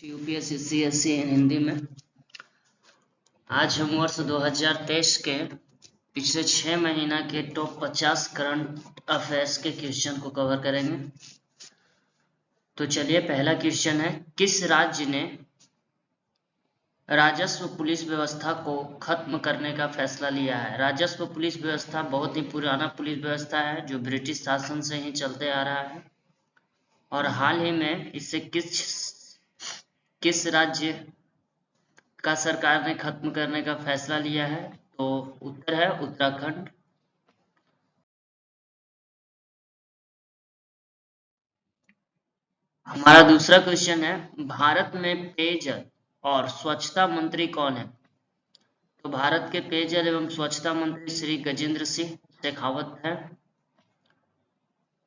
UPSC CSC Hindi में। आज हम वर्ष 2023 के पिछले 6 महीना के टॉप 50 करंट अफेयर्स के क्वेश्चन को कवर करेंगे। तो चलिए, पहला क्वेश्चन है, किस राज्य ने राजस्व पुलिस व्यवस्था को खत्म करने का फैसला लिया है? राजस्व पुलिस व्यवस्था बहुत ही पुराना पुलिस व्यवस्था है जो ब्रिटिश शासन से ही चलते आ रहा है और हाल ही में इसे किस राज्य का सरकार ने खत्म करने का फैसला लिया है? तो उत्तर है उत्तराखंड। हमारा दूसरा क्वेश्चन है, भारत में पेयजल और स्वच्छता मंत्री कौन है? तो भारत के पेयजल एवं स्वच्छता मंत्री श्री गजेंद्र सिंह शेखावत है।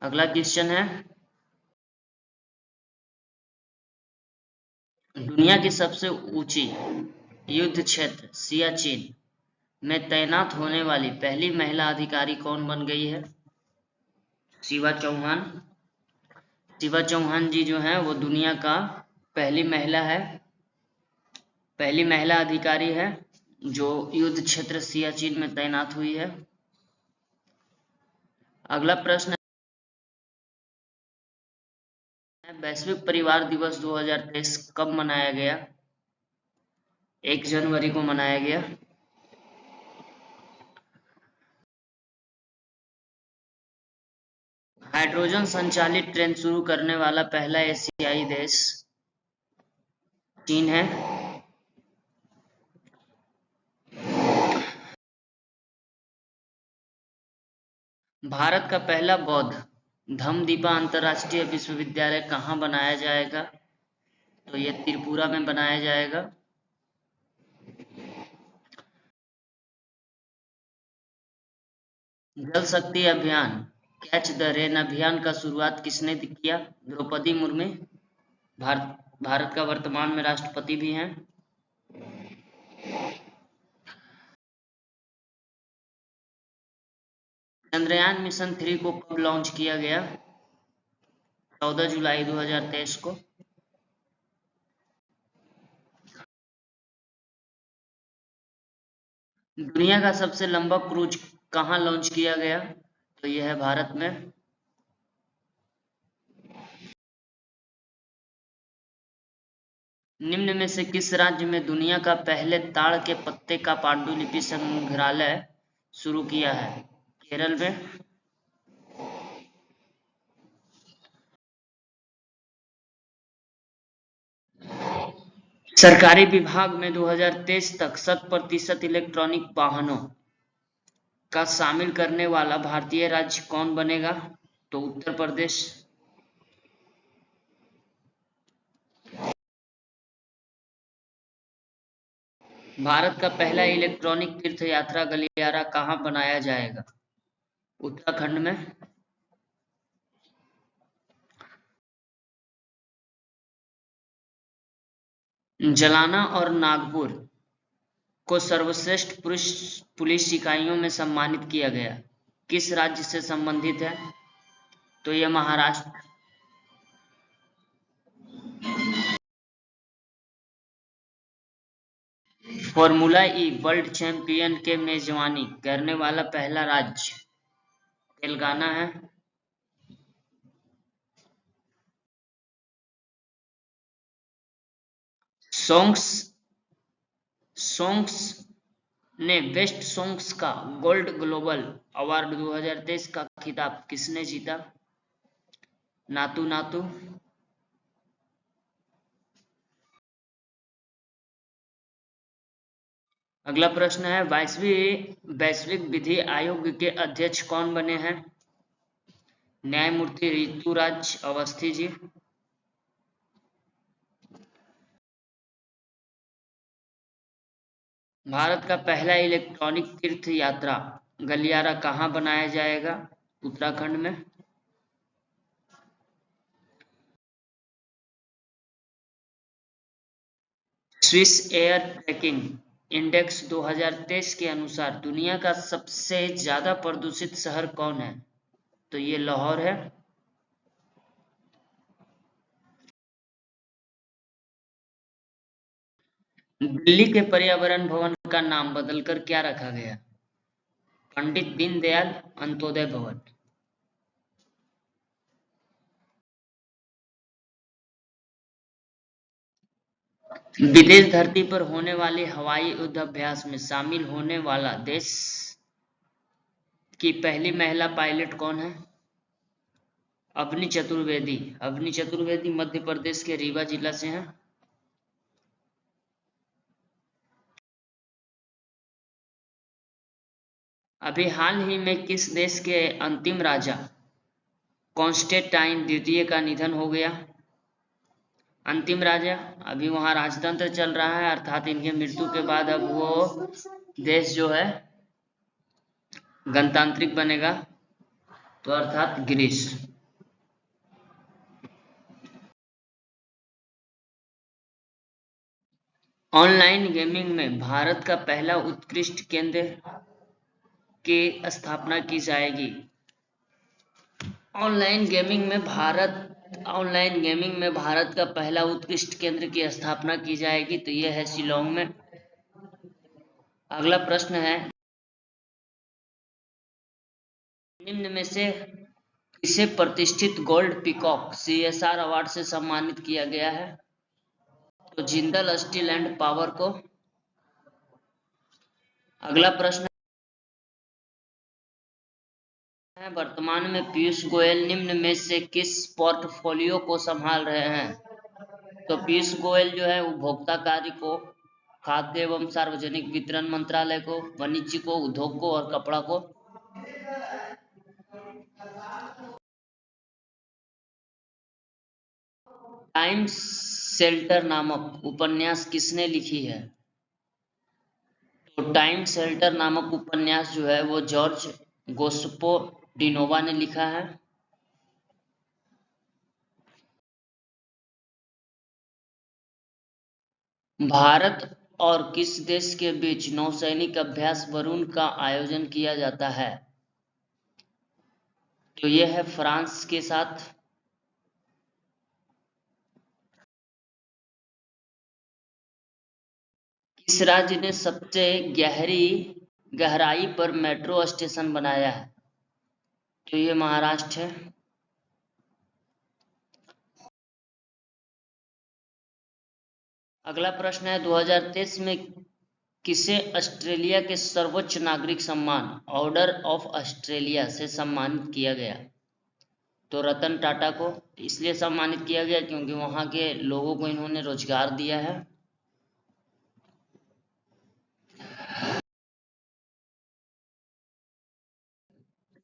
अगला क्वेश्चन है, दुनिया की सबसे ऊंची युद्ध क्षेत्र सियाचिन में तैनात होने वाली पहली महिला अधिकारी कौन बन गई है? शिवा चौहान। शिवा चौहान जी जो है वो दुनिया का पहली महिला अधिकारी है जो युद्ध क्षेत्र सियाचिन में तैनात हुई है। अगला प्रश्न है, वैश्विक परिवार दिवस 2023 कब मनाया गया? 1 जनवरी को मनाया गया। हाइड्रोजन संचालित ट्रेन शुरू करने वाला पहला एशियाई देश चीन है। भारत का पहला बौद्ध धम्मदीपा अंतरराष्ट्रीय विश्वविद्यालय कहाँ बनाया जाएगा? तो ये त्रिपुरा में बनाया जाएगा। जल शक्ति अभियान कैच द रेन अभियान का शुरुआत किसने किया? द्रौपदी मुर्मू। भारत का वर्तमान में राष्ट्रपति भी हैं। चंद्रयान मिशन 3 को कब लॉन्च किया गया? 14 जुलाई 2023 को। दुनिया का सबसे लंबा क्रूज कहाँ लॉन्च किया गया? तो यह है भारत में। निम्न में से किस राज्य में दुनिया का पहले ताड़ के पत्ते का पांडुलिपि संग्रहालय शुरू किया है? केरल में। सरकारी विभाग में 2023 तक 100% इलेक्ट्रॉनिक वाहनों का शामिल करने वाला भारतीय राज्य कौन बनेगा? तो उत्तर प्रदेश। भारत का पहला इलेक्ट्रॉनिक तीर्थ यात्रा गलियारा कहाँ बनाया जाएगा? उत्तराखंड में। जलाना और नागपुर को सर्वश्रेष्ठ पुलिस इकाइयों में सम्मानित किया गया, किस राज्य से संबंधित है? तो यह महाराष्ट्र। फॉर्मूला ई वर्ल्ड चैंपियन के मेजबानी करने वाला पहला राज्य तेलंगाना है। सॉन्ग्स ने बेस्ट सॉन्ग्स का गोल्ड ग्लोबल अवार्ड 2023 का खिताब किसने जीता? नातू नातू। अगला प्रश्न है, वैश्विक विधि आयोग के अध्यक्ष कौन बने हैं? न्यायमूर्ति ऋतुराज अवस्थी जी। भारत का पहला इलेक्ट्रॉनिक तीर्थ यात्रा गलियारा कहाँ बनाया जाएगा? उत्तराखंड में। स्विस एयर ट्रैकिंग इंडेक्स 2023 के अनुसार दुनिया का सबसे ज्यादा प्रदूषित शहर कौन है? तो ये लाहौर है। दिल्ली के पर्यावरण भवन का नाम बदलकर क्या रखा गया? पंडित दीनदयाल अंत्योदय भवन। विदेश धरती पर होने वाले हवाई युद्धाभ्यास में शामिल होने वाला देश की पहली महिला पायलट कौन है? अवनी चतुर्वेदी। अवनी चतुर्वेदी मध्य प्रदेश के रीवा जिला से हैं। अभी हाल ही में किस देश के अंतिम राजा कॉन्स्टेंटाइन द्वितीय का निधन हो गया? अंतिम राजा, अभी वहां राजतंत्र चल रहा है, अर्थात इनके मृत्यु के बाद अब वो देश जो है गणतांत्रिक बनेगा, तो अर्थात ग्रीस। ऑनलाइन गेमिंग में भारत का पहला उत्कृष्ट केंद्र की स्थापना की जाएगी? ऑनलाइन गेमिंग में भारत का पहला उत्कृष्ट केंद्र की स्थापना की जाएगी, तो यह है शिलोंग में। अगला प्रश्न है, निम्न में से किसे प्रतिष्ठित गोल्ड पीकॉक CSR अवार्ड से सम्मानित किया गया है? तो जिंदल स्टील एंड पावर को। अगला प्रश्न है, वर्तमान में पीयूष गोयल निम्न में से किस पोर्टफोलियो को संभाल रहे हैं? तो पीयूष गोयल जो है उपभोक्ता कार्य को, खाद्य एवं सार्वजनिक वितरण मंत्रालय को, वाणिज्य को, उद्योग को और कपड़ा को। टाइम शेल्टर नामक उपन्यास किसने लिखी है? तो टाइम शेल्टर नामक उपन्यास जो है वो जॉर्ज गोस्पो डिनोवा ने लिखा है। भारत और किस देश के बीच नौसैनिक अभ्यास वरुण का आयोजन किया जाता है? तो यह है फ्रांस के साथ। किस राज्य ने सबसे गहराई पर मेट्रो स्टेशन बनाया है? तो ये महाराष्ट्र है। अगला प्रश्न है, 2023 में किसे ऑस्ट्रेलिया के सर्वोच्च नागरिक सम्मान ऑर्डर ऑफ ऑस्ट्रेलिया से सम्मानित किया गया? तो रतन टाटा को इसलिए सम्मानित किया गया क्योंकि वहां के लोगों को इन्होंने रोजगार दिया है।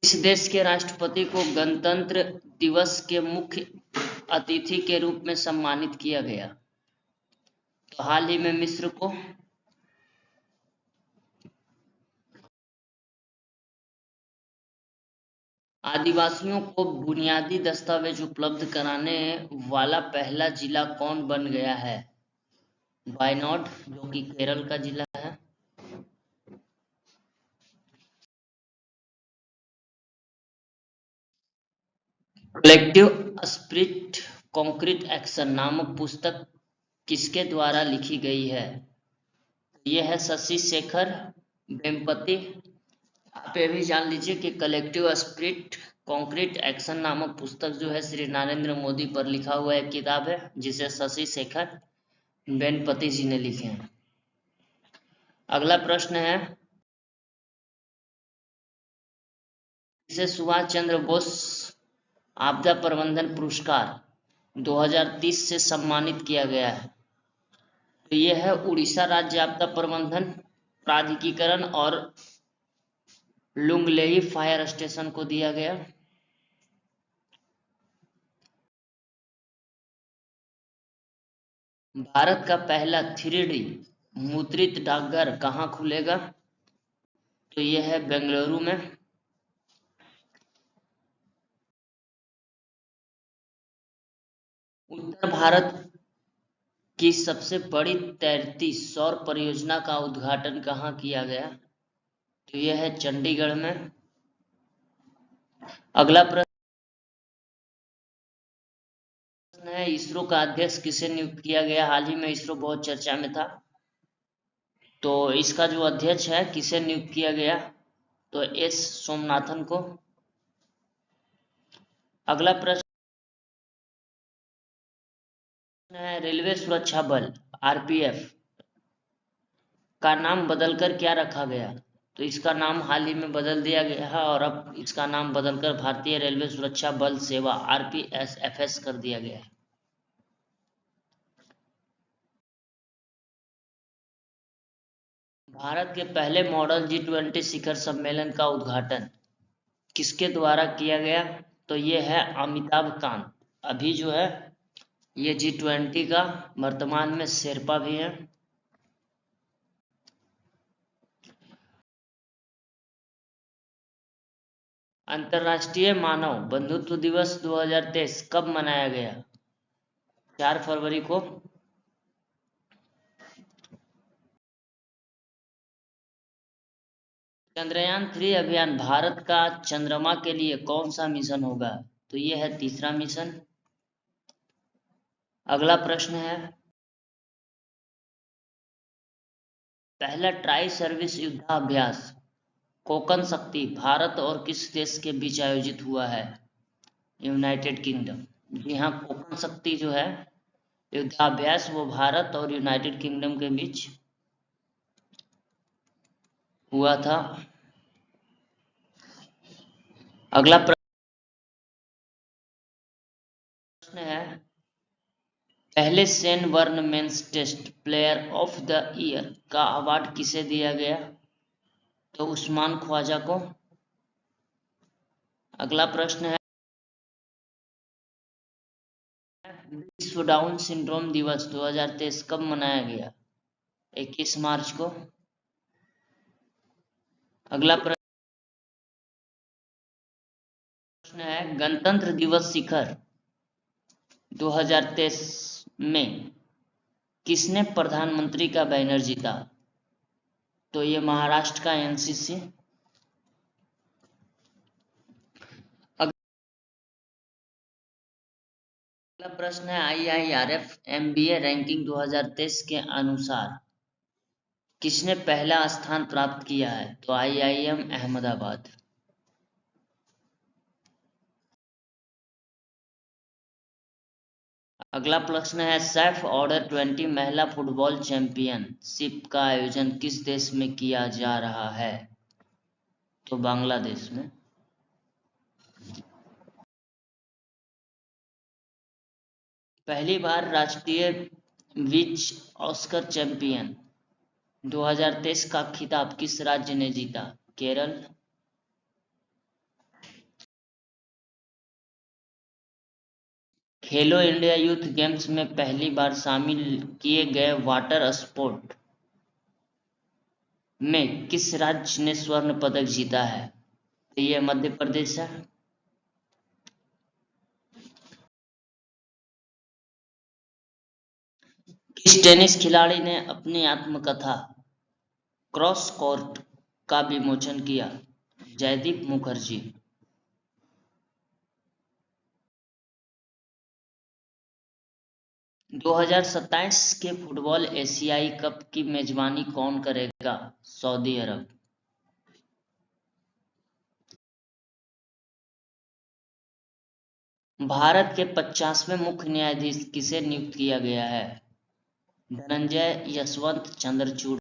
इस देश के राष्ट्रपति को गणतंत्र दिवस के मुख्य अतिथि के रूप में सम्मानित किया गया? तो हाल ही में मिस्र को। आदिवासियों को बुनियादी दस्तावेज उपलब्ध कराने वाला पहला जिला कौन बन गया है? वायनाड, जो कि केरल का जिला है। कलेक्टिव स्पिरिट कॉन्क्रीट एक्शन नामक पुस्तक किसके द्वारा लिखी गई है? यह है शशि शेखर वेम्पति। आप ये भी जान लीजिए कि कलेक्टिव स्पिरिट कॉन्क्रीट एक्शन नामक पुस्तक जो है श्री नरेंद्र मोदी पर लिखा हुआ एक किताब है, जिसे शशि शेखर वेम्पति जी ने लिखे हैं। अगला प्रश्न है, इसे सुभाष चंद्र बोस आपदा प्रबंधन पुरस्कार 2030 से सम्मानित किया गया है? तो यह है उड़ीसा राज्य आपदा प्रबंधन प्राधिकरण और लुंगलेई फायर स्टेशन को दिया गया। भारत का पहला 3D मुद्रित डाकघर कहाँ खुलेगा? तो यह है बेंगलुरु में। उत्तर भारत की सबसे बड़ी तैरती सौर परियोजना का उद्घाटन कहाँ किया गया? तो यह है चंडीगढ़ में। अगला प्रश्न है, इसरो का अध्यक्ष किसे नियुक्त किया गया? हाल ही में इसरो बहुत चर्चा में था। तो इसका जो अध्यक्ष है किसे नियुक्त किया गया, तो एस सोमनाथन को। अगला प्रश्न है रेलवे सुरक्षा बल आरपीएफ का नाम बदलकर क्या रखा गया, तो इसका नाम हाल ही में बदल दिया गया है और अब इसका नाम बदलकर भारतीय रेलवे सुरक्षा बल सेवा आरपीएसएफएस कर दिया गया है। भारत के पहले मॉडल G20 शिखर सम्मेलन का उद्घाटन किसके द्वारा किया गया, तो ये है अमिताभ कांत। अभी जो है ये G20 का वर्तमान में शेरपा भी है। अंतर्राष्ट्रीय मानव बंधुत्व दिवस 2023 कब मनाया गया, 4 फरवरी को। चंद्रयान 3 अभियान भारत का चंद्रमा के लिए कौन सा मिशन होगा, तो यह है तीसरा मिशन। अगला प्रश्न है पहला ट्राई सर्विस युद्धाभ्यास कोकण शक्ति भारत और किस देश के बीच आयोजित हुआ है, यूनाइटेड किंगडम। जी हाँ, कोकण शक्ति जो है युद्धाभ्यास वो भारत और यूनाइटेड किंगडम के बीच हुआ था। अगला प्रश्न है पहले सेन बर्न men's test player of the year का अवार्ड किसे दिया गया, तो उस्मान ख्वाजा को। अगला प्रश्न है विश्व डाउन सिंड्रोम दिवस 2023 कब मनाया गया, 21 मार्च को। अगला प्रश्न है गणतंत्र दिवस शिखर 2023 में किसने प्रधानमंत्री का बैनर जीता, तो ये महाराष्ट्र का एनसीसी। अगला प्रश्न है IIRF MBA रैंकिंग 2023 के अनुसार किसने पहला स्थान प्राप्त किया है, तो IIM अहमदाबाद। अगला प्रश्न है सैफ ऑर्डर 20 महिला फुटबॉल चैंपियनशिप का आयोजन किस देश में किया जा रहा है, तो बांग्लादेश में। पहली बार राष्ट्रीय बीच ऑस्कर चैंपियन 2023 का खिताब किस राज्य ने जीता, केरल। खेलो इंडिया यूथ गेम्स में पहली बार शामिल किए गए वाटर स्पोर्ट में किस राज्य ने स्वर्ण पदक जीता है, तो यह मध्य प्रदेश है। किस टेनिस खिलाड़ी ने अपनी आत्मकथा क्रॉस कोर्ट का विमोचन किया, जयदीप मुखर्जी। दो 2027 के फुटबॉल एशियाई कप की मेजबानी कौन करेगा, सऊदी अरब। भारत के 50वें मुख्य न्यायाधीश किसे नियुक्त किया गया है, धनंजय यशवंत चंद्रचूड़